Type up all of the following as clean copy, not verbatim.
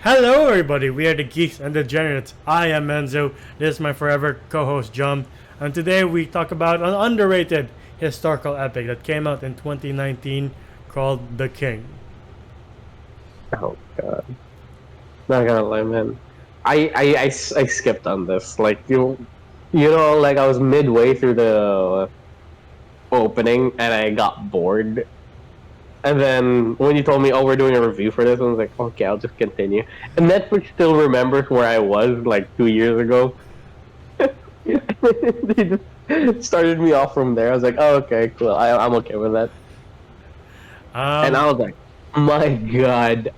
Hello, everybody. We are the Geeks and Degenerates. I am Enzo. This is my forever co-host Jum, and today we talk about an underrated historical epic that came out in 2019 called The King. Oh god, not gonna lie, man. I skipped on this. Like like I was midway through the opening and I got bored. And then when you told me, "Oh, we're doing a review for this," I was like, "Okay, I'll just continue." And Netflix still remembers where I was like 2 years ago. They just started me off from there. I was like, "Oh, okay, cool. I'm okay with that." And Um, I was like, "My god,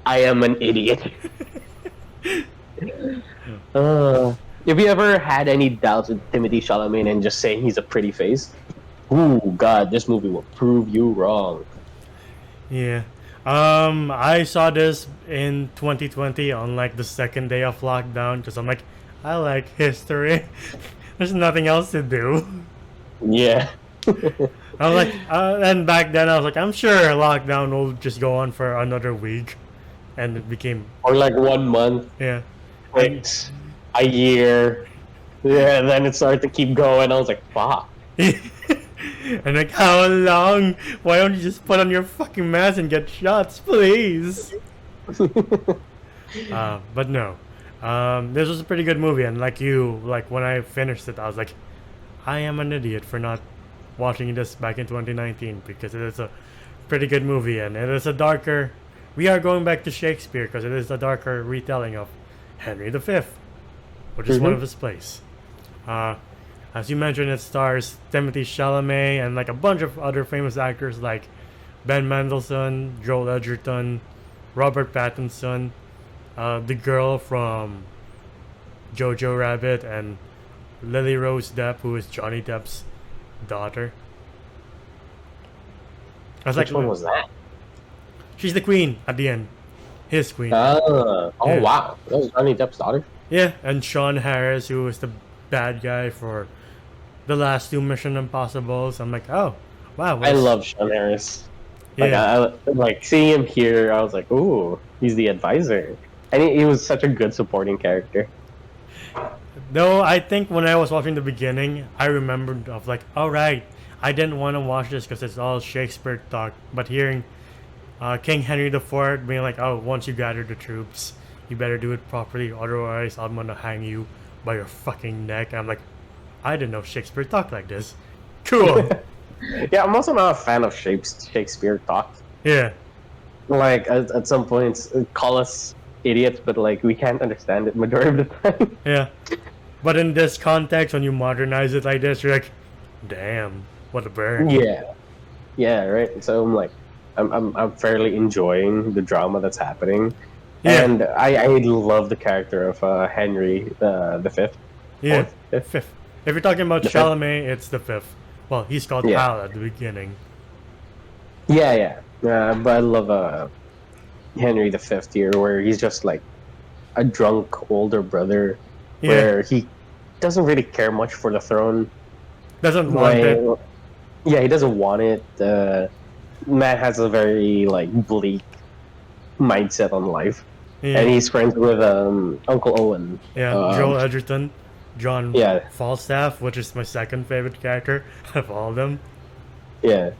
I am an idiot." Have you ever had any doubts with Timothy Chalamet and just saying he's a pretty face? Ooh, God, this movie will prove you wrong. yeah. I saw this in 2020 on like the second day of lockdown because I'm like, I like history. There's nothing else to do. Yeah. I was like, and back then I was like, I'm sure lockdown will just go on for another week, and it became, Or like 1 month, yeah, and 6, a year. Yeah, and then it started to keep going. I was like, fuck. and like, how long? Why don't you just put on your fucking mask and get shots, please? But no, this was a pretty good movie, and like when I finished it, I was like, I am an idiot for not watching this back in 2019 because it is a pretty good movie, and it is a darker. We are going back to Shakespeare because it is a darker retelling of Henry V, which is one of his plays. Uh, as you mentioned, it stars Timothy Chalamet and like a bunch of other famous actors like Ben Mendelsohn, Joel Edgerton, Robert Pattinson, the girl from Jojo Rabbit, and Lily Rose Depp, who is Johnny Depp's daughter. I was Which like, one was that? she's the queen at the end, his queen. Oh, Yeah. wow. That was Johnny Depp's daughter? Yeah, and Sean Harris, who was the bad guy for the last two Mission Impossibles. I'm like, oh, wow. I love Sean Harris. Like, Yeah, like seeing him here, I was like, ooh, he's the advisor. And he was such a good supporting character. though I think when I was watching the beginning, I remembered of like, all right, I didn't want to watch this because it's all Shakespeare talk. But hearing King Henry IV being like, oh, once you gather the troops, you better do it properly, otherwise I'm gonna hang you by your fucking neck. I'm like, I didn't know Shakespeare talked like this. Cool. Yeah, I'm also not a fan of Shakespeare talk. Yeah. Like, at some points, call us idiots, but like, we can't understand it majority of the time. Yeah. But in this context, when you modernize it like this, you're like, damn, what a burn. Yeah. Yeah, right. So I'm like, I'm fairly enjoying the drama that's happening. Yeah. And I love the character of Henry the Fifth. Yeah. Fourth? Fifth? Fifth. If you're talking about The fifth? Chalamet, it's the fifth. Well, he's called Yeah. Hal at the beginning. Yeah, yeah. But I love Henry the Fifth here, where he's just like a drunk older brother, Yeah. where he doesn't really care much for the throne. Doesn't want it. Like, yeah, he doesn't want it. Matt has a very like bleak mindset on life, Yeah. and he's friends with Uncle Owen. Yeah. Joel Edgerton. John Yeah. Falstaff, which is my second favorite character of all of them. Yeah,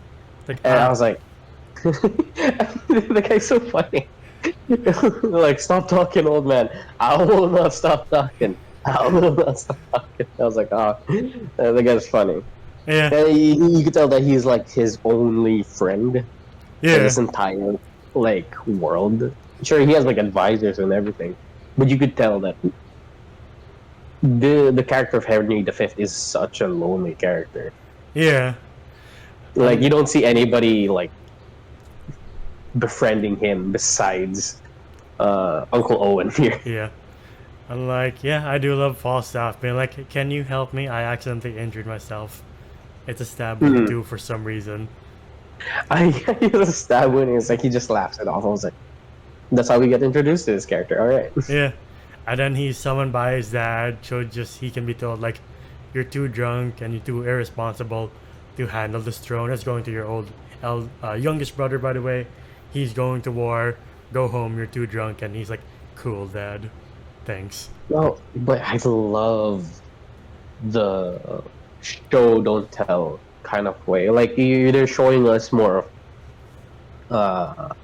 Like, and I was like, the guy's so funny. Like, stop talking, old man. I will not stop talking. I will not stop talking. I was like, oh, the guy's funny. yeah. And you could tell that he's like his only friend in Yeah. this entire like world. Sure, he has like advisors and everything, but you could tell that the character of Henry V is such a lonely character. Yeah. Like, you don't see anybody like befriending him besides Uncle Owen here. Yeah. I'm like, yeah, I do love Falstaff being like, can you help me? I accidentally injured myself. It's a stab wound too for some reason. He was a stab wound, and it's like he just laughs it off. I was like, that's how we get introduced to this character. All right. Yeah. And then he's summoned by his dad, so just he can be told like, you're too drunk and you're too irresponsible to handle this throne. It's going to your youngest brother, by the way. He's going to war. Go home. You're too drunk. And he's like, cool, Dad. Thanks. No, but I love the show don't tell kind of way. Like they're showing us more of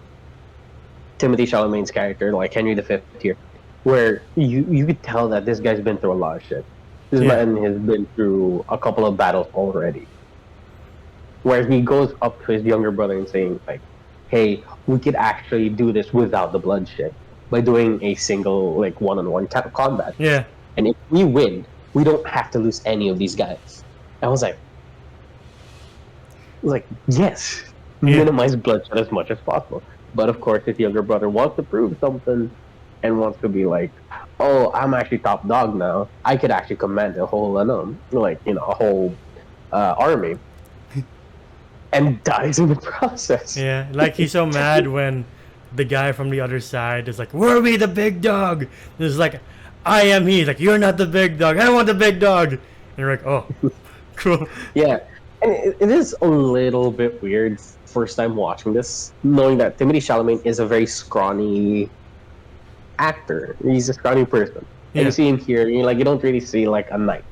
Timothy Chalamet's character, like Henry V here, where you could tell that this guy's been through a lot of shit. This Yeah. man has been through a couple of battles already. Where he goes up to his younger brother and saying like, "Hey, we could actually do this without the bloodshed by doing a single like one-on-one combat. Yeah. And if we win, we don't have to lose any of these guys." I was like, yes, Yeah. minimize bloodshed as much as possible. But of course, his younger brother wants to prove something and wants to be like, "Oh, I'm actually top dog now. I could actually command a whole, a whole army," and dies in the process. Yeah. Like he's so mad when the guy from the other side is like, "We're we the big dog?" This is like, "I am he." He's like, "You're not the big dog. I want the big dog." And you're like, "Oh, cool." Yeah, and it is a little bit weird first time watching this, knowing that Timothy Chalamet is a very scrawny actor. He's a scrawny person. Yeah. And you see him here, you don't really see like a knight.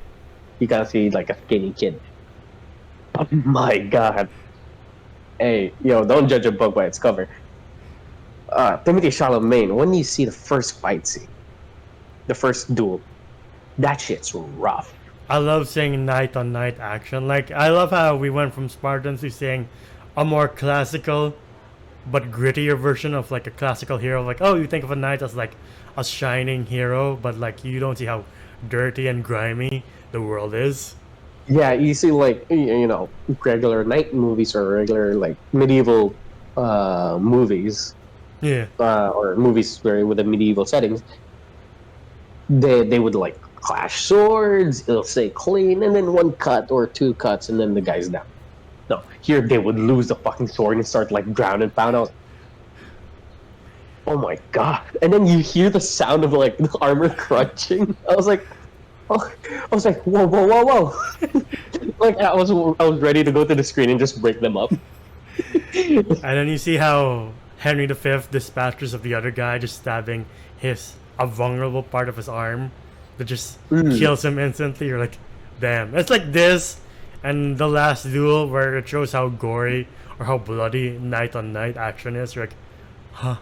You kind of see like a skinny kid. Oh my god. Hey, don't judge a book by its cover. Timothy Chalamet, when you see the first fight scene, the first duel, that shit's rough. I love seeing night on night action. Like I love how we went from Spartans to seeing a more classical but grittier version of like a classical hero. Like, oh, you think of a knight as like a shining hero, but like you don't see how dirty and grimy the world is. Yeah, you see like regular knight movies or regular like medieval movies, Yeah. or movies with the medieval settings. They would like clash swords. It'll say clean, and then one cut or two cuts, and then the guy's down. No, here they would lose the fucking sword and start like ground and pound. I was, oh my god! And then you hear the sound of like the armor crunching. I was like, whoa, whoa, whoa, whoa! Like I was ready to go to the screen and just break them up. And then you see how Henry V dispatches of the other guy, just stabbing a vulnerable part of his arm that just kills him instantly. You're like, damn. It's like this and the last duel where it shows how gory or how bloody night on night action is. You're like, huh.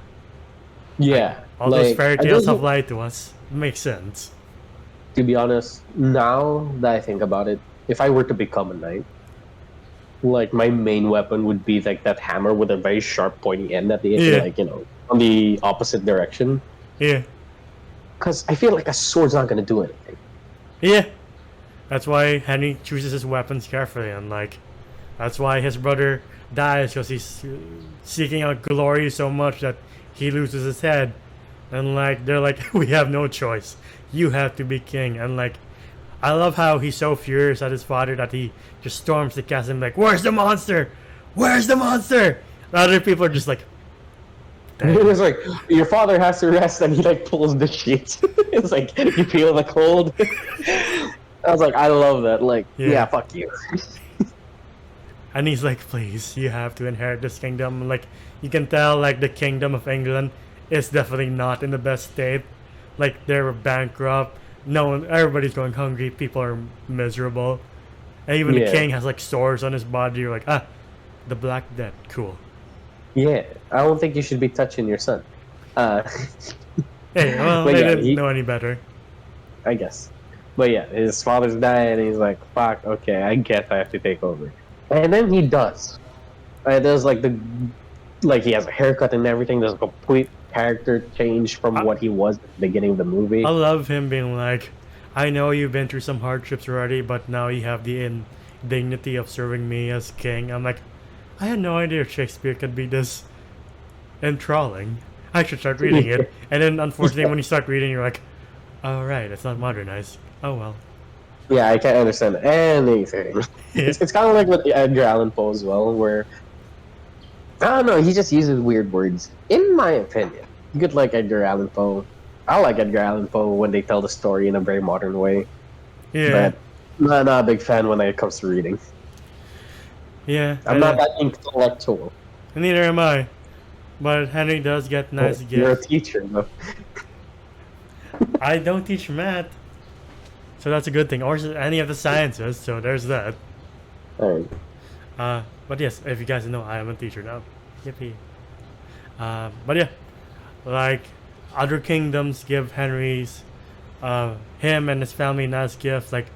Yeah, All those fairy tales have lied to us. Makes sense. To be honest, now that I think about it, if I were to become a knight, like my main weapon would be like that hammer with a very sharp pointy end at the end, on the opposite direction. Yeah. Because I feel like a sword's not gonna do anything. Yeah. That's why Henry chooses his weapons carefully, and like, that's why his brother dies, because he's seeking out glory so much that he loses his head. And like, they're like, we have no choice. You have to be king. And like, I love how he's so furious at his father that he just storms the castle and like, where's the monster? Where's the monster? The other people are just like, It's like your father has to rest, and he like pulls the sheets. It's like you feel the cold. I was like, I love that. Like, yeah fuck you. And he's like, please, you have to inherit this kingdom. Like, you can tell, like, the kingdom of England is definitely not in the best state. Like, they're bankrupt. Everybody's going hungry. People are miserable. And even the king has, like, sores on his body. You're like, the Black Death. Cool. Yeah, I don't think you should be touching your son. Hey, well, they didn't know any better. I guess. But yeah, his father's dying, and he's like, fuck, okay, I guess I have to take over. And then he does. There's like he has a haircut and everything. There's a complete character change from what he was at the beginning of the movie. I love him being like, I know you've been through some hardships already, but now you have the indignity of serving me as king. I'm like, I had no idea Shakespeare could be this enthralling. I should start reading it. And then unfortunately when you start reading, you're like, oh right, it's not modernized. Oh well. Yeah, I can't understand anything. It's kind of like with Edgar Allan Poe as well, where I don't know, he just uses weird words. In my opinion, good like Edgar Allan Poe. I like Edgar Allan Poe when they tell the story in a very modern way. Yeah. But I'm not a big fan when it comes to reading. Yeah. I'm not that intellectual. Neither am I. But Henry does get nice gifts. You're a teacher, though. I don't teach math, so that's a good thing, or any of the sciences. So there's that. Alright. But yes, if you guys know, I am a teacher now. Yippee. But yeah, like other kingdoms give him and his family nice gifts. Like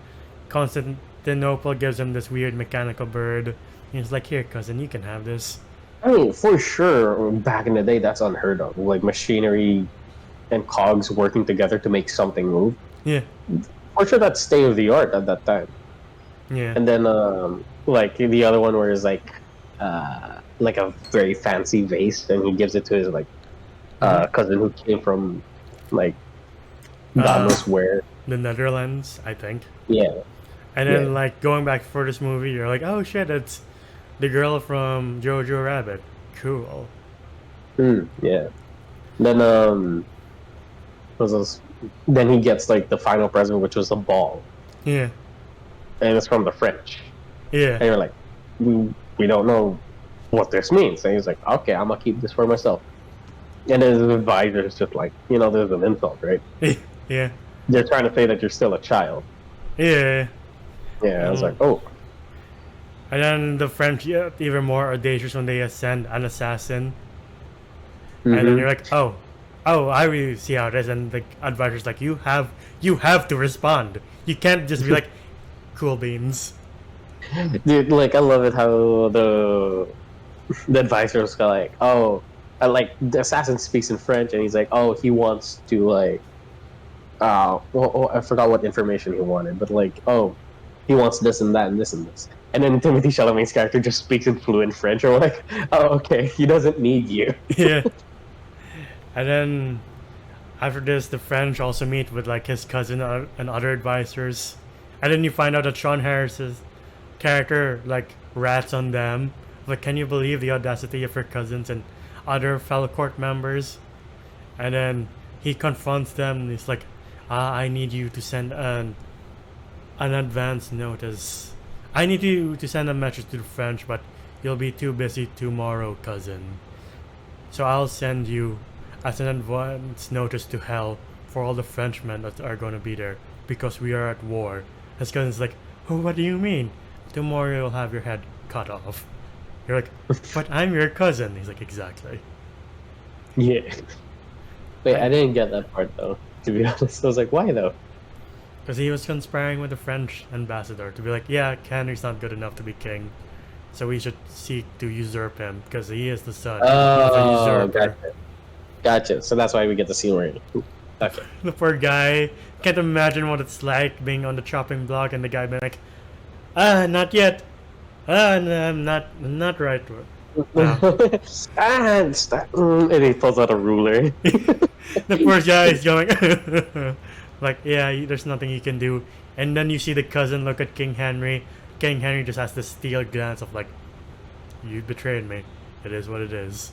Constantinople gives him this weird mechanical bird. He's like, here, cousin, you can have this. I mean, for sure, back in the day, that's unheard of. Like machinery and cogs working together to make something move. Yeah, For sure, that's state of the art at that time. yeah. And then, like the other one where it's like a very fancy vase, and he gives it to his like cousin who came from like God knows where. The Netherlands, I think. Yeah, And then Yeah. like going back for this movie, you're like, oh shit, it's the girl from Jojo Rabbit. Cool. yeah. Then was this, then he gets like the final present, which was a ball, Yeah, and it's from the French. And yeah, you're like, we don't know what this means. And he's like, okay, I'm gonna keep this for myself. And then his advisor is just like, there's an insult, right? yeah, They're trying to say that you're still a child. yeah. Yeah, I was like, oh, And then the French get even more audacious when they send an assassin. And then you're like, oh, I really see how it is. And the advisor's like, you have to respond. You can't just be like, cool beans. dude, like I love it how the advisor was like, oh, like the assassin speaks in French, and he's like, oh, he wants to like, I forgot what information he wanted, but like, oh, he wants this and that and this and this. And then Timothy Chalamet's character just speaks in fluent French. Or like, oh, okay, he doesn't need you. Yeah. And then after this, the French also meet with like his cousin and other advisors. And then you find out that Sean Harris's character like rats on them. Like, can you believe the audacity of your cousins and other fellow court members? And then he confronts them and he's like, I need you to send an advance notice. I need you to send a message to the French, but you'll be too busy tomorrow, cousin. So I'll send you as an advance notice to hell for all the Frenchmen that are going to be there because we are at war. His cousin's like, oh, what do you mean? Tomorrow you'll have your head cut off. You're like, but I'm your cousin. He's like, exactly. Yeah. Wait, I didn't get that part though. To be honest, I was like, why though? Because he was conspiring with the French ambassador to be like, yeah, Henry's not good enough to be king. So we should seek to usurp him because he is the son of a Oh, usurper. gotcha. So that's why we get the scene where. Okay. The poor guy can't imagine what it's like being on the chopping block and the guy being like, not yet. I'm not right. No. And he pulls out a ruler. The poor guy is going like, yeah, there's nothing you can do. And then you see the cousin look at King Henry. King Henry just has this steel glance of like, you betrayed me. It is what it is.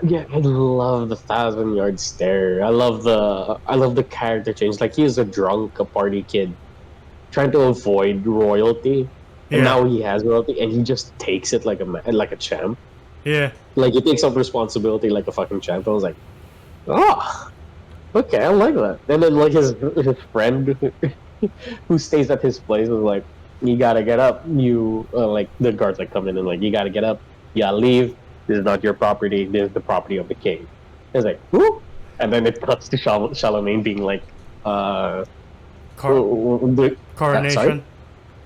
Yeah, I love the 1,000-yard stare. I love the character change. Like he's a drunk, a party kid, trying to avoid royalty, and Yeah. now he has royalty, and he just takes it like a champ. Yeah, Like he takes up responsibility like a fucking champ. I was like, oh, okay, I like that. And then like his friend who stays at his place was like, you gotta get up. You like the guards like come in and like, you gotta get up. You gotta leave. This is not your property. This is the property of the king. It's like, whoo! And then it cuts to Charlemagne being like, the coronation. sorry?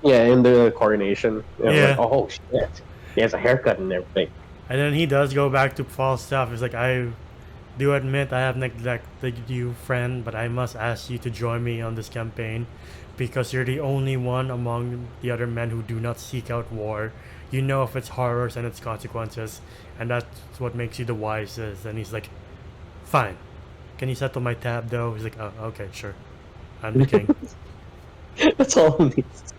Yeah, in the coronation. And Yeah. like, oh shit, he has a haircut and everything. And then he does go back to false stuff. He's like, I do admit I have neglected you, friend, but I must ask you to join me on this campaign because you're the only one among the other men who do not seek out war. You know of its horrors and its consequences, and that's what makes you the wisest. And he's like, fine. Can you settle my tab, though? He's like, oh, okay, sure. I'm the king. That's all he needs.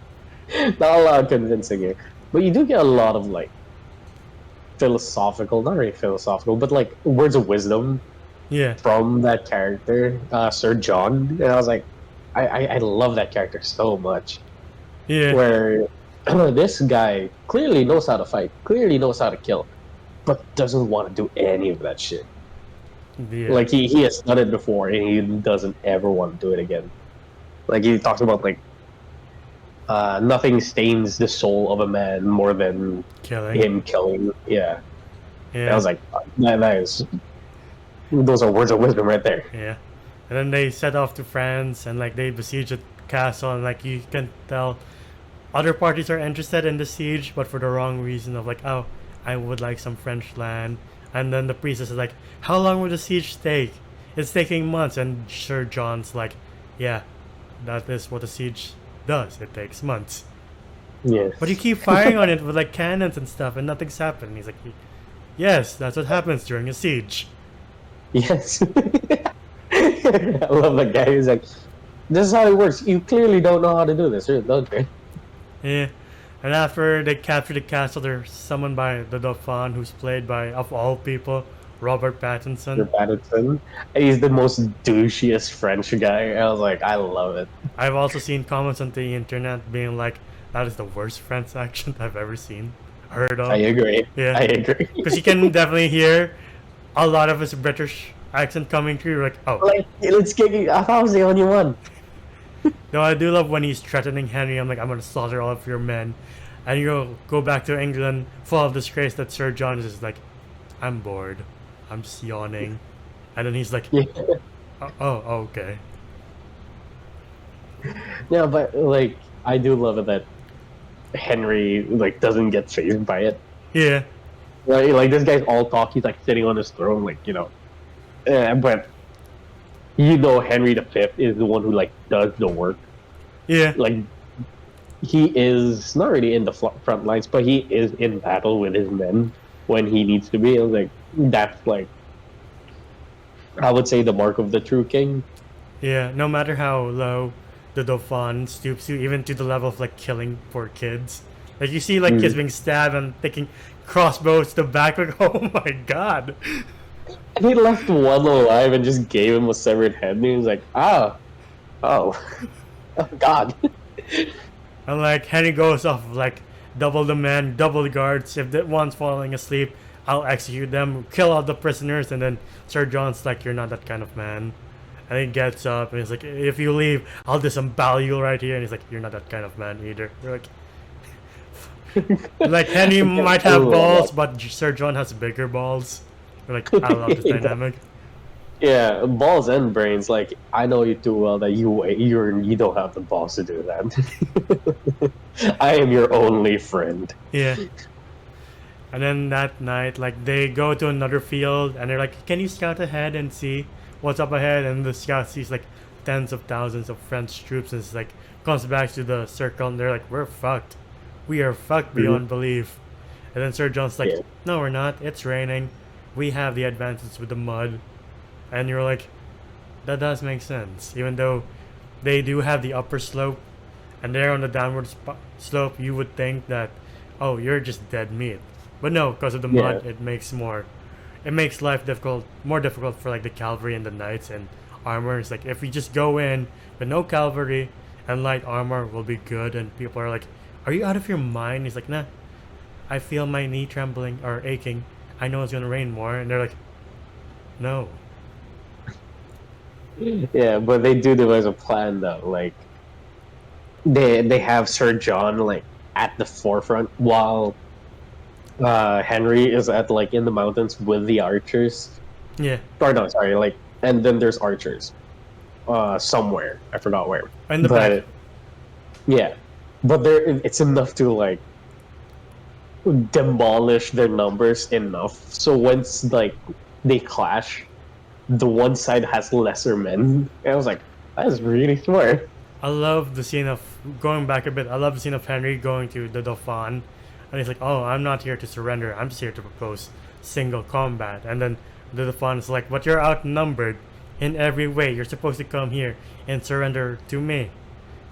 Not a lot of convincing here. But you do get a lot of like philosophical, not really philosophical, but like words of wisdom Yeah. from that character, Sir John. And I was like, I love that character so much. Yeah. Where this guy clearly knows how to fight, clearly knows how to kill, but doesn't want to do any of that shit. Yeah. Like he has done it before, and he doesn't ever want to do it again. Like he talks about like nothing stains the soul of a man more than Killing. him killing. Yeah, I Yeah. was like, that is, those are words of wisdom right there. Yeah. And then they set off to France and like they besiege a castle and like you can tell other parties are interested in the siege but for the wrong reason of like, oh, I would like some French land. And then the priestess is like, how long will the siege take? It's taking months. And Sir John's like, yeah, that is what the siege does. It takes months. Yes. But you keep firing on it with like cannons and stuff and nothing's happened. He's like, yes, that's what happens during a siege. Yes. I love that guy. He's like, this is how it works. You clearly don't know how to do this, don't you? Yeah. And after they capture the castle, they're summoned by the Dauphin, who's played by, of all people, Robert Pattinson. Patterson. He's the most douchiest French guy. I was like, I love it. I've also seen comments on the internet being like, that is the worst French accent I've ever seen, heard of. I agree. Yeah. I agree. Because you can definitely hear a lot of his British accent coming through. You're like, oh. Like, let's get you. I thought I was the only one. No, I do love when he's threatening Henry. I'm like, I'm going to slaughter all of your men. And you go back to England full of disgrace that Sir John is just like, I'm bored. I'm just yawning. And then he's like, Yeah. oh, okay. Yeah, but like, I do love it that Henry like doesn't get phased by it. Yeah. Like this guy's all talk. He's like sitting on his throne, like but Henry V is the one who like does the work. Yeah. Like he is not really in the front lines, but he is in battle with his men when he needs to be. I was like, that's like, I would say the mark of the true king. Yeah. No matter how low the Dauphin stoops to, even to the level of like killing poor kids. Like you see like kids being stabbed and taking crossbows to the back. Like, oh my god. And he left one alive and just gave him a severed head. And he was like, oh, oh god. And like Henry goes off of, like double the men, double the guards. If the one's falling asleep, I'll execute them, kill all the prisoners. And then Sir John's like, you're not that kind of man. And he gets up and he's like, if you leave, I'll disembowel you right here. And he's like, you're not that kind of man either. You're like Henry might have balls, but Sir John has bigger balls. You're like, I love this dynamic. Yeah, balls and brains. Like I know you too well that you don't have the balls to do that. I am your only friend. Yeah. And then that night, like they go to another field and they're like, can you scout ahead and see what's up ahead? And the scout sees like tens of thousands of French troops and it's like comes back to the circle and they're like, we're fucked. We are fucked beyond belief. And then Sir John's like, no, we're not. It's raining. We have the advantage with the mud. And you're like, that does make sense. Even though they do have the upper slope and they're on the downward slope, you would think that, oh, you're just dead meat. But no, because of the mud, it makes life more difficult for like the cavalry and the knights and armor. It's like, if we just go in with no cavalry and light armor, we'll be good. And people are like, are you out of your mind? He's like, nah, I feel my knee trembling or aching. I know it's gonna rain more. And they're like, no. Yeah, but they do devise a plan though. Like they have Sir John like at the forefront while Henry is at like in the mountains with the archers. Yeah. Or no, sorry, like and then there's archers. Somewhere. I forgot where. In the back. Yeah. But it's enough to like demolish their numbers enough. So once like they clash, the one side has lesser men. And I was like, that is really smart. I love the scene of going back a bit. I love the scene of Henry going to the Dauphin, and he's like, "Oh, I'm not here to surrender. I'm just here to propose single combat." And then the Dauphin is like, "But you're outnumbered in every way. You're supposed to come here and surrender to me.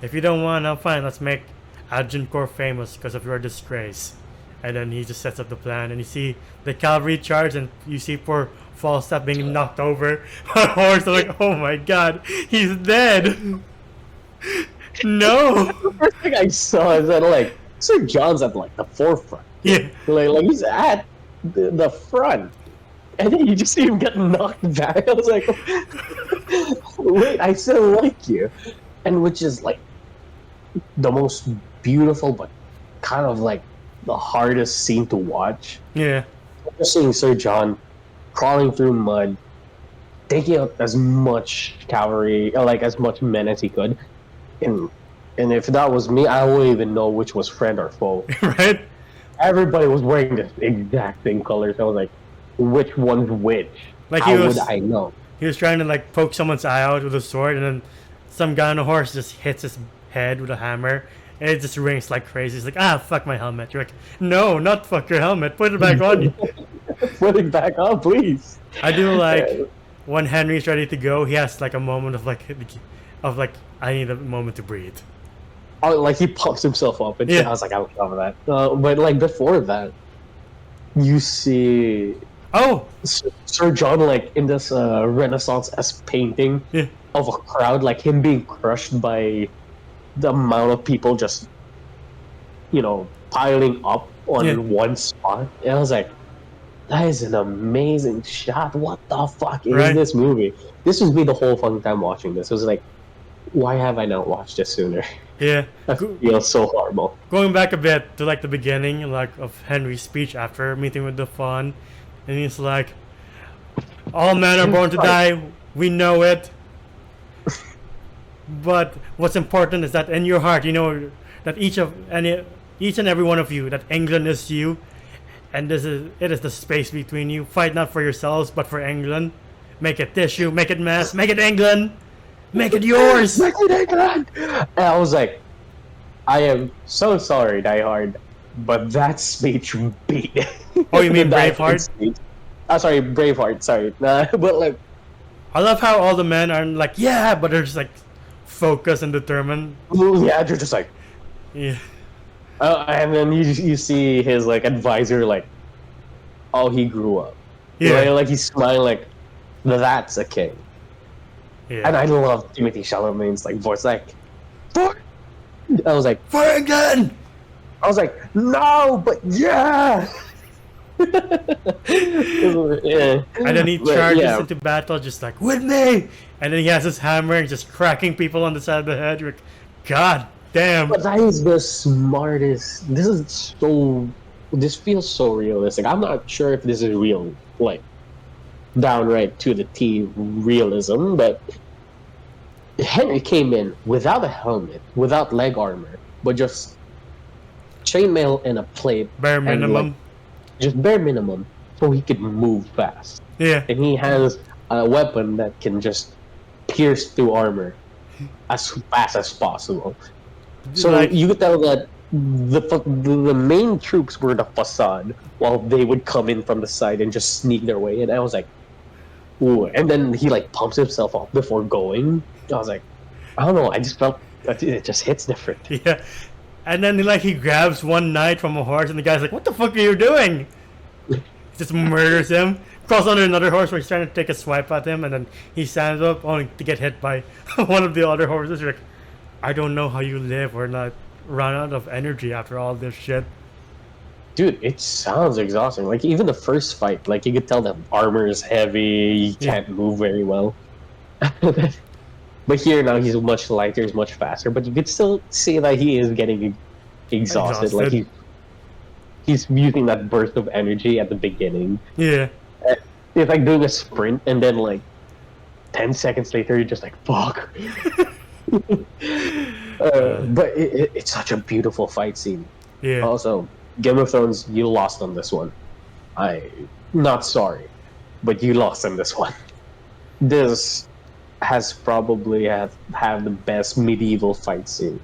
If you don't want, I'm fine. Let's make Agincourt famous because of your disgrace." And then he just sets up the plan, and you see the cavalry charge, and you see poor Falstaff being knocked over by a horse. I'm like, oh my god, he's dead. No. The first thing I saw is that like Sir John's at like the forefront. Yeah. Like he's at the front. And then you just see him get knocked back. I was like, wait, I still like you. And which is like the most beautiful, but kind of like the hardest scene to watch. Yeah. Just seeing Sir John crawling through mud, taking out as much cavalry, like as much men as he could. And if that was me, I wouldn't even know which was friend or foe. Right? Everybody was wearing the exact same colors. I was like, which one's which? Like How would I know? He was trying to like poke someone's eye out with a sword, and then some guy on a horse just hits his head with a hammer, and it just rings like crazy. He's like, ah, fuck my helmet. You're like, no, not fuck your helmet. Put it back on you. Put it back on, please. I do like when Henry's ready to go. He has like a moment of like, I need a moment to breathe. Oh, like he pumps himself up, and I was like, I love that. But like before that, you see, Sir John like in this Renaissance-esque painting of a crowd, like him being crushed by the amount of people just, piling up on one spot. And I was like, that is an amazing shot. What the fuck is this movie? This was me the whole fucking time watching this. It was like, why have I not watched this sooner? Yeah. I feel so horrible. Going back a bit to like the beginning, like of Henry's speech after meeting with the Fawn, and he's like, all men are born to die, we know it. But what's important is that in your heart, you know that each and every one of you, that England is you, and it is the space between you. Fight not for yourselves, but for England. Make it tissue, make it mass, make it England, make it yours. Make it England. And I was like, I am so sorry, Die Hard, but that speech beat. Oh, you mean Braveheart? Sorry, Braveheart. Sorry, but like, I love how all the men are like, yeah, but they're just like focused and determined. Yeah, they're just like, yeah. And then you see his like advisor like, oh, he grew up. Yeah, like he's smiling like, that's a king. Yeah. And I love Timothy Chalamet's like voice, like, for. I was like, for England. I was like, no, but yeah. Yeah. And then he charges into battle just like, with me. And then he has his hammer and just cracking people on the side of the head. You're like, God damn. But that is the smartest. This feels so realistic. I'm not sure if this is real, like, downright to the T realism, but Henry came in without a helmet, without leg armor, but just chainmail and a plate. Bare minimum. Just bare minimum, so he could move fast. Yeah. And he has a weapon that can just pierce through armor as fast as possible. So like, you could tell that the main troops were the facade, while they would come in from the side and just sneak their way in. I was like, ooh. And then he like pumps himself up before going. I was like, I don't know. I just felt that it just hits different. Yeah. And then he grabs one knight from a horse, and the guy's like, "What the fuck are you doing?" He just murders him. Crawls under another horse where he's trying to take a swipe at him, and then he stands up only to get hit by one of the other horses. You're like, I don't know how you live or not run out of energy after all this shit. Dude, it sounds exhausting. Like, even the first fight, like, you could tell the armor is heavy, he can't move very well. But here now he's much lighter, he's much faster, but you could still see that he is getting exhausted. Like, he's using that burst of energy at the beginning. Yeah. It's like doing a sprint, and then, like, 10 seconds later, you're just like, fuck. But it's such a beautiful fight scene. Yeah. Also, Game of Thrones, you lost on this one. Not sorry, but you lost on this one. This has probably have the best medieval fight scene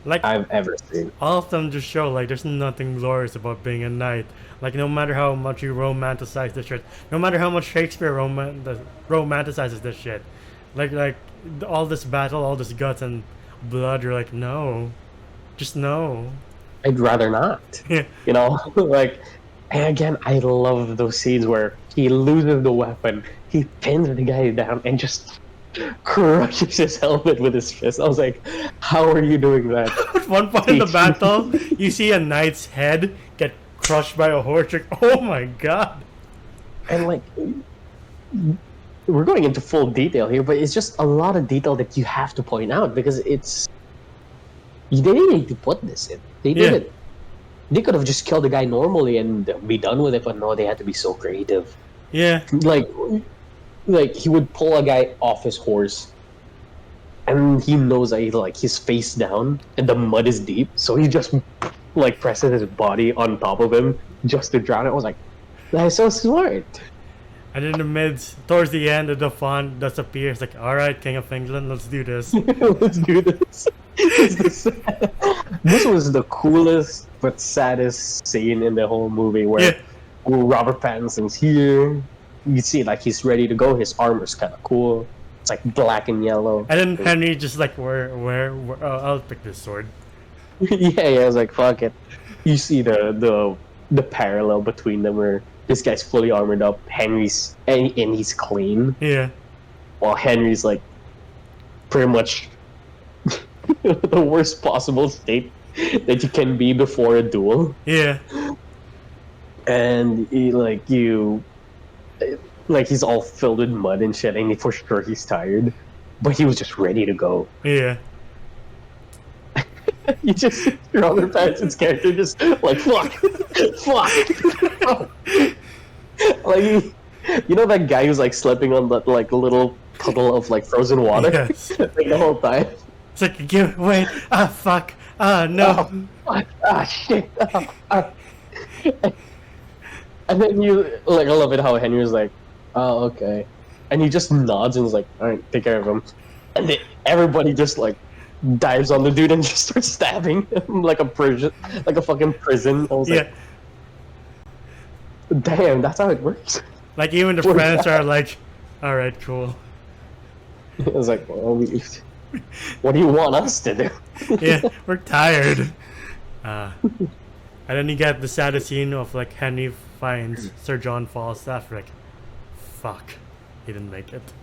like I've ever seen. All of them just show like there's nothing glorious about being a knight. Like, no matter how much you romanticize this shit, no matter how much Shakespeare romanticizes this shit, like all this battle, all this guts and blood, you're like, no, just no. I'd rather not. Yeah. You know, like, and again, I love those scenes where he loses the weapon, he pins the guy down, and just crushes his helmet with his fist. I was like, how are you doing that? At one point in the battle, you see a knight's head get crushed by a horse. Like, oh my god. And like, we're going into full detail here, but it's just a lot of detail that you have to point out because they didn't need to put this in. They Yeah. didn't. They could have just killed the guy normally and be done with it, but no, they had to be so creative. Yeah. Like he would pull a guy off his horse, and he knows that he's face down and the mud is deep, so he just like presses his body on top of him just to drown it. I was like, that is so smart. And in the mids, towards the end, the font disappears. Like, all right, King of England, let's do this. Let's do this. This was the coolest but saddest scene in the whole movie where Robert Pattinson's here. You see, like, he's ready to go. His armor's kind of cool. It's like black and yellow. And then Henry just like, where I'll pick this sword. Yeah, I was like, fuck it. You see the parallel between them where this guy's fully armored up, Henry's and he's clean. Yeah. While Henry's like pretty much the worst possible state that you can be before a duel. Yeah. And he's all filled with mud and shit, and for sure he's tired, but he was just ready to go. Yeah. You just Robert Pattinson's character just like fuck. Like you know that guy who's like slipping on that like little puddle of like frozen water. Yes. Like, the whole time. It's like, wait, fuck, no. Oh, shit. And then you like, I love it how Henry was like, oh, okay, and he just nods and was like, all right, take care of him, and then everybody just like dives on the dude and just starts stabbing him like a fucking prison. I was like, damn, that's how it works. Like even the friends are like, all right, cool. I was like, well, what do you want us to do? Yeah, we're tired. And then you get the saddest scene of like Henry finds Sir John Falstaff. Like, fuck, he didn't make it.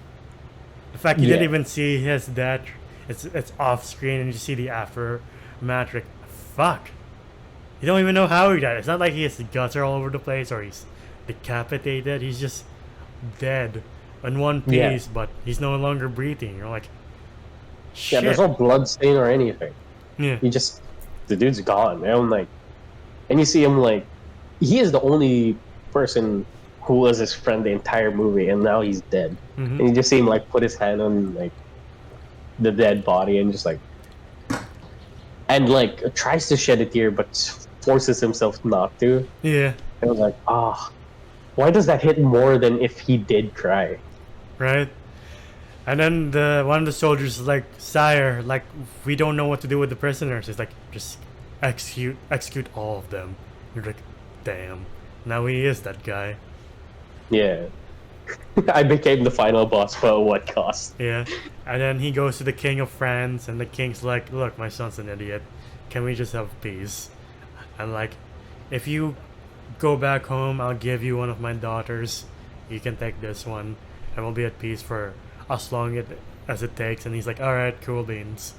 The fact you didn't even see his death, it's off screen, and you see the aftermath. Like, fuck, you don't even know how he died. It's not like his guts are all over the place or he's decapitated. He's just dead in one piece, but he's no longer breathing. You're like, shit. Yeah, there's no blood stain or anything. Yeah, the dude's gone, man. Like, and you see him like, he is the only person who was his friend the entire movie, and now he's dead. Mm-hmm. And you just see him like put his hand on like the dead body and just like, and like tries to shed a tear but forces himself not to. Yeah. And I was like, why does that hit more than if he did cry? Right. And then one of the soldiers is like, sire, like, we don't know what to do with the prisoners. It's like, just execute all of them. You're like, damn, now he is that guy. Yeah. I became the final boss, but at what cost? Yeah. And then he goes to the king of France, and the king's like, look, my son's an idiot. Can we just have peace? And like, if you go back home, I'll give you one of my daughters. You can take this one, and we'll be at peace for as long as it takes. And he's like, all right, cool beans.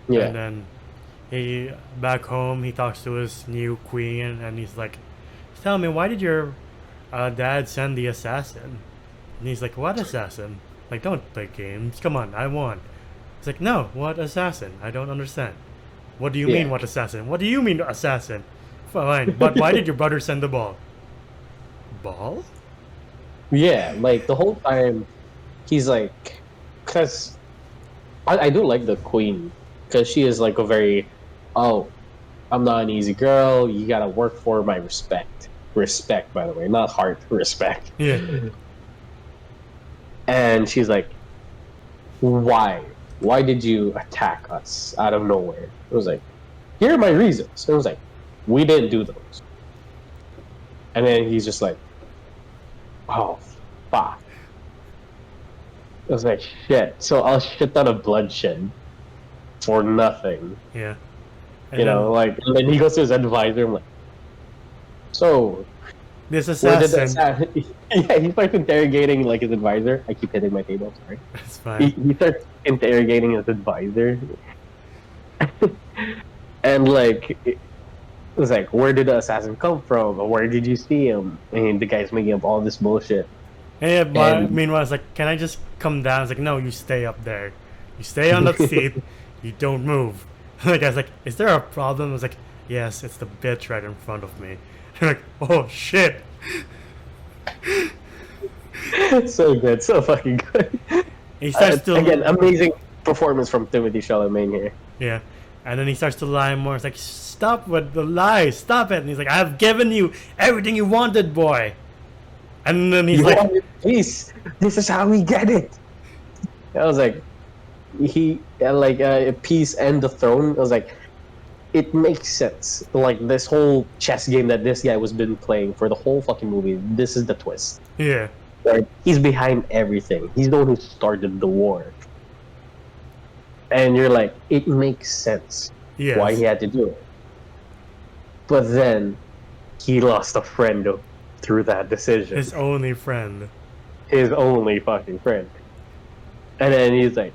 Yeah. And then he back home, he talks to his new queen, and he's like, tell me, why did your dad send the assassin? And he's like, what assassin? Like, don't play games. Come on, I won. He's like, no, what assassin? I don't understand. What do you mean, what assassin? What do you mean, assassin? Fine, but why did your brother send the ball? Ball? Yeah, like the whole time, he's like, because I do like the queen, because she is like a very, I'm not an easy girl. You gotta work for my respect. Respect, by the way, not heart. Respect. Yeah. And she's like, why? Why did you attack us out of nowhere? It was like, here are my reasons. It was like, we didn't do those. And then he's just like, oh, fuck. I was like, shit. So I'll shit ton of bloodshed for nothing. Yeah. And like, and then he goes to his advisor. I'm like, so this assassin. Yeah, he starts interrogating like his advisor. I keep hitting my table. Sorry. That's fine. He starts interrogating his advisor, and like was like, where did the assassin come from? Or where did you see him? And the guy's making up all this bullshit. Yeah, but And meanwhile, it's like, can I just come down? It's like, no, you stay up there. You stay on that seat. You don't move. The guy's like, is there a problem? I was like, yes, it's the bitch right in front of me. Like, oh shit. so good, so fucking good. He starts to Again, amazing performance from Timothy Chalamet here. yeah, and then he starts to lie more. It's like, stop with the lies, stop it. And he's like, I've given you everything you wanted, boy. And then he's You like, wanted peace. This is how we get it. I was like, peace and the throne. I was like, it makes sense. Like this whole chess game that this guy was been playing for the whole fucking movie. This is the twist. yeah, Right? He's behind everything. He's the one who started the war. And you're like, it makes sense yes. why he had to do it. But then he lost a friend through that decision. His only friend. His only fucking friend. And then he's like,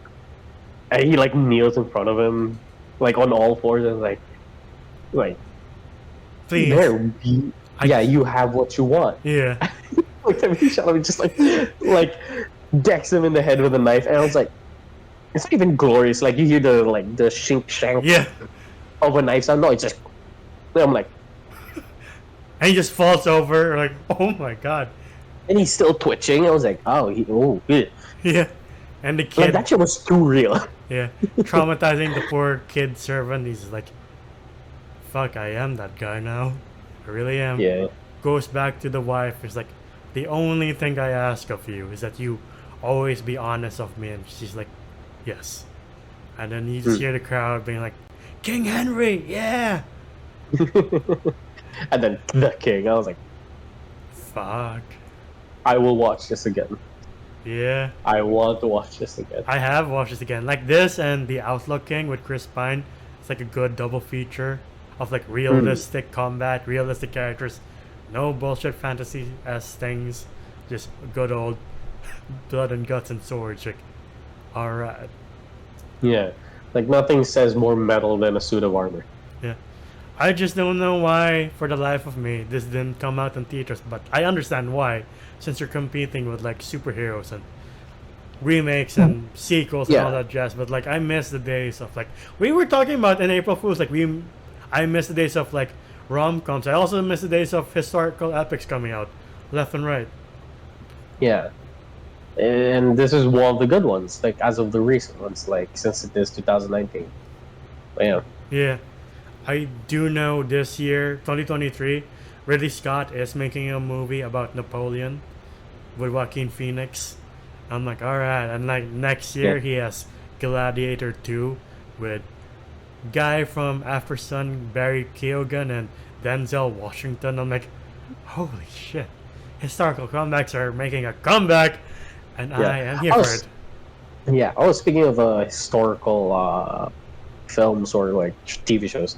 and he like kneels in front of him, like on all fours, and like, Please. there, you have what you want. Yeah. Like Timothy Chalamet just like decks him in the head with a knife, and I was like, it's not even glorious. Like you hear the shink shank Yeah. of a knife sound. No, it's just. I'm like, And he just falls over, like, oh my god. and he's still twitching. I was like, good. Yeah. And the Like kid, that shit was too real. yeah, traumatizing the poor kid servant. He's like, fuck, I am that guy now. I really am. Yeah. Goes back to the wife. It's like, the only thing I ask of you is that you always be honest of me. And she's like, yes. And then you just hear the crowd being like, King Henry, yeah. And then the king. I was like, Fuck. I will watch this again. Yeah. I want to watch this again. I have watched this again. Like this and The Outlaw King with Chris Pine. It's like a good double feature of like realistic combat, realistic characters. No bullshit fantasy-ass things. Just good old blood and guts and swords. Like, alright. Yeah. Like nothing says more metal than a suit of armor. Yeah. I just don't know why, for the life of me, this didn't come out in theaters, but I understand why, since you're competing with like superheroes and remakes and sequels and all that jazz. But like, I miss the days of like, we were talking about in April Fools, like I miss the days of like rom-coms. I also miss the days of historical epics coming out left and right. Yeah. And this is one of the good ones, like as of the recent ones, like since it is 2019. But yeah. Yeah. I do know this year, 2023, Ridley Scott is making a movie about Napoleon with Joaquin Phoenix. I'm like, alright. And like next year, he has Gladiator 2 with guy from After Sun, Barry Keoghan, and Denzel Washington. I'm like, holy shit. Historical comebacks are making a comeback, and I am here for it. Yeah, speaking of historical films or like TV shows,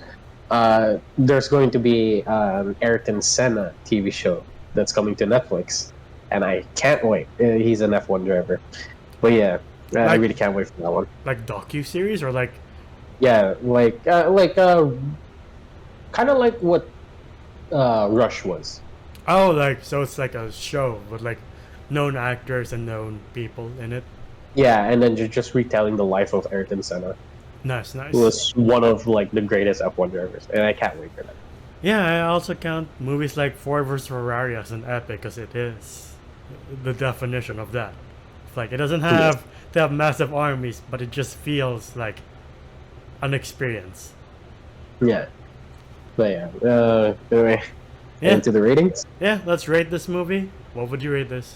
there's going to be an Ayrton Senna TV show that's coming to Netflix, and I can't wait. He's an F1 driver, but yeah, I really can't wait for that one. Like docu-series or like? Yeah, kind of like what Rush was. Oh, like so it's like a show with like known actors and known people in it. Yeah, and then you're just retelling the life of Ayrton Senna. Nice. Who was one of like the greatest F1 drivers, and I can't wait for that. Yeah, I also count movies like Ford vs Ferrari as an epic, because it is the definition of that. It's like it doesn't have to have massive armies, but it just feels like an experience. Yeah. But yeah, anyway, into the ratings? Yeah, let's rate this movie. What would you rate this?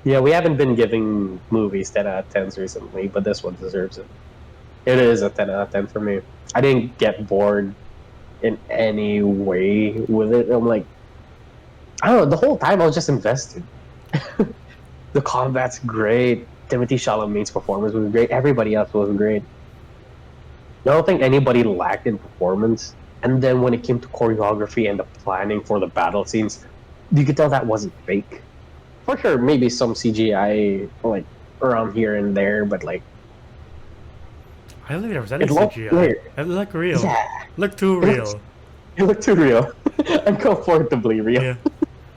Yeah, we haven't been giving movies 10 out of 10s recently, but this one deserves it. It is a 10 out of 10 for me. I didn't get bored in any way with it. I'm like, I don't know, the whole time I was just invested. The combat's great. Timothy Chalamet's performance was great. Everybody else was great. I don't think anybody lacked in performance. And then when it came to choreography and the planning for the battle scenes, you could tell that wasn't fake. For sure, maybe some CGI like around here and there, but like I don't think there was any It looked CGI. weird. It looked real. Yeah, Looked too it looked, real. it looked too real, uncomfortably real. Yeah.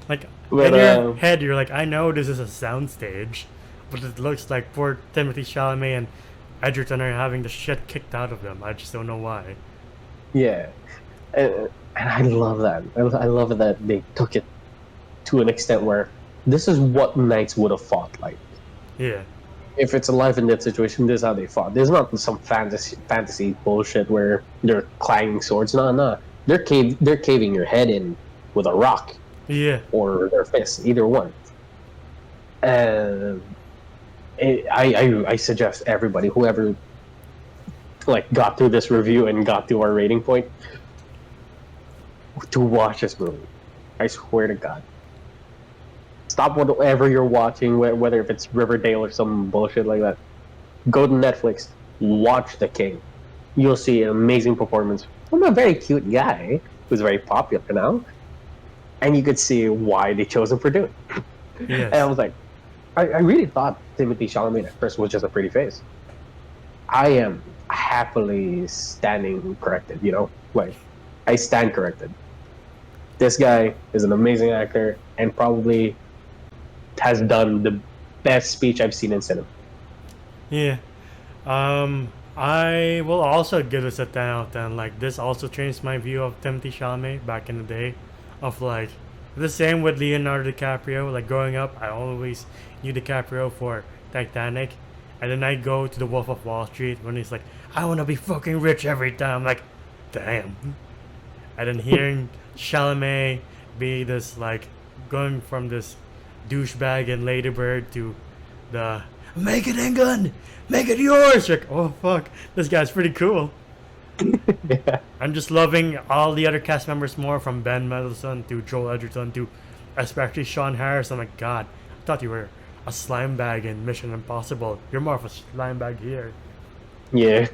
Like But in your head, you're like, I know this is a soundstage, but it looks like poor Timothy Chalamet and Edgerton are having the shit kicked out of them. I just don't know why. yeah, and I love that. I love that they took it to an extent where this is what knights would have fought like. Yeah. If it's a life and death situation, this is how they fought. There's not some fantasy bullshit where they're clanging swords. No, no. They're caving your head in with a rock Yeah. or their fist, either one. And I suggest everybody, whoever like got through this review and got to our rating point, to watch this movie. I swear to God. Stop whatever you're watching, whether if it's Riverdale or some bullshit like that. Go to Netflix, watch The King. You'll see an amazing performance from a very cute guy who's very popular now, and you could see why they chose him for doing it. Yes. And I was like, I really thought Timothy Chalamet at first was just a pretty face. I am happily standing corrected, you know? Like, I stand corrected. This guy is an amazing actor and probably has done the best speech I've seen in cinema. Yeah. I will also give this a 10 out of 10. Like, this also changed my view of Timothy Chalamet back in the day. Of like, the same with Leonardo DiCaprio. Like, growing up, I always knew DiCaprio for Titanic. And then I go to The Wolf of Wall Street when he's like, I want to be fucking rich every time. I'm like, damn. And then hearing Chalamet be this, like, going from this douchebag in Ladybird to the make it England, make it yours. Like, oh fuck, this guy's pretty cool. Yeah. I'm just loving all the other cast members more, from Ben Mendelsohn to Joel Edgerton to especially Sean Harris. I'm like, God, I thought you were a slime bag in Mission Impossible. You're more of a slime bag here. Yeah.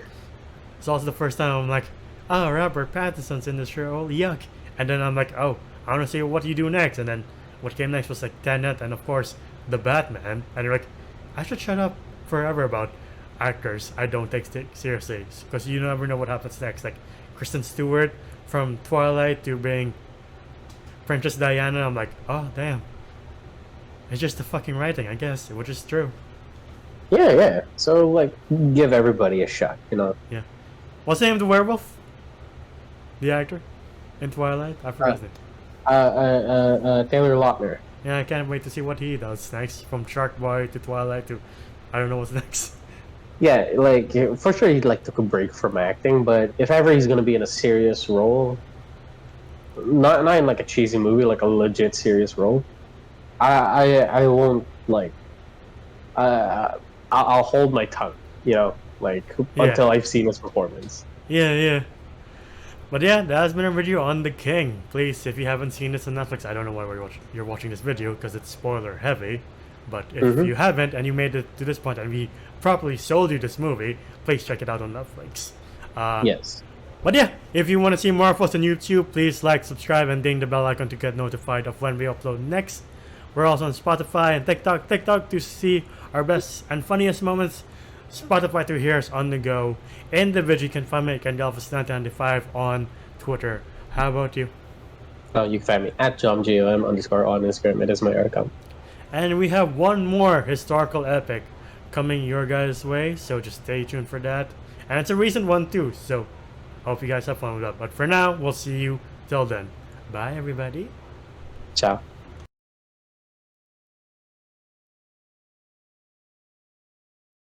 It's also the first time I'm like, oh, Robert Pattinson's in this show. Yuck. And then I'm like, oh, I want to see what you do next. And then what came next was like Tenet and of course the Batman. And you're like, I should shut up forever about actors I don't take seriously, because you never know what happens next. Like Kristen Stewart from Twilight to being Princess Diana. I'm like, oh damn. It's just the fucking writing, I guess, which is true. Yeah, yeah. So, like, give everybody a shot, you know? Yeah. What's the name of the werewolf? The actor in Twilight? I forgot his name. Taylor Lautner. Yeah, I can't wait to see what he does next. From Shark Boy to Twilight to I don't know what's next. Yeah, like, for sure he, like, took a break from acting, but if ever he's gonna be in a serious role, not in, like, a cheesy movie, like a legit serious role, I won't, like, I'll hold my tongue, you know, like, until I've seen his performance. Yeah, yeah. But yeah, that has been a video on The King. Please, if you haven't seen this on Netflix, I don't know why you're watching this video, because it's spoiler heavy. But if you haven't and you made it to this point and we properly sold you this movie, please check it out on Netflix. Yes. But yeah, if you want to see more of us on YouTube, please like, subscribe, and ding the bell icon to get notified of when we upload next. We're also on Spotify and TikTok to see our best and funniest moments. Spotify to hear us on the go. Individually, you can find me at Delphus995 on Twitter. How about you? You can find me at JomGOM_ on Instagram. It is my account. And we have one more historical epic coming your guys' way, so just stay tuned for that. And it's a recent one too, so hope you guys have fun with that. But for now, we'll see you till then. Bye, everybody. Ciao.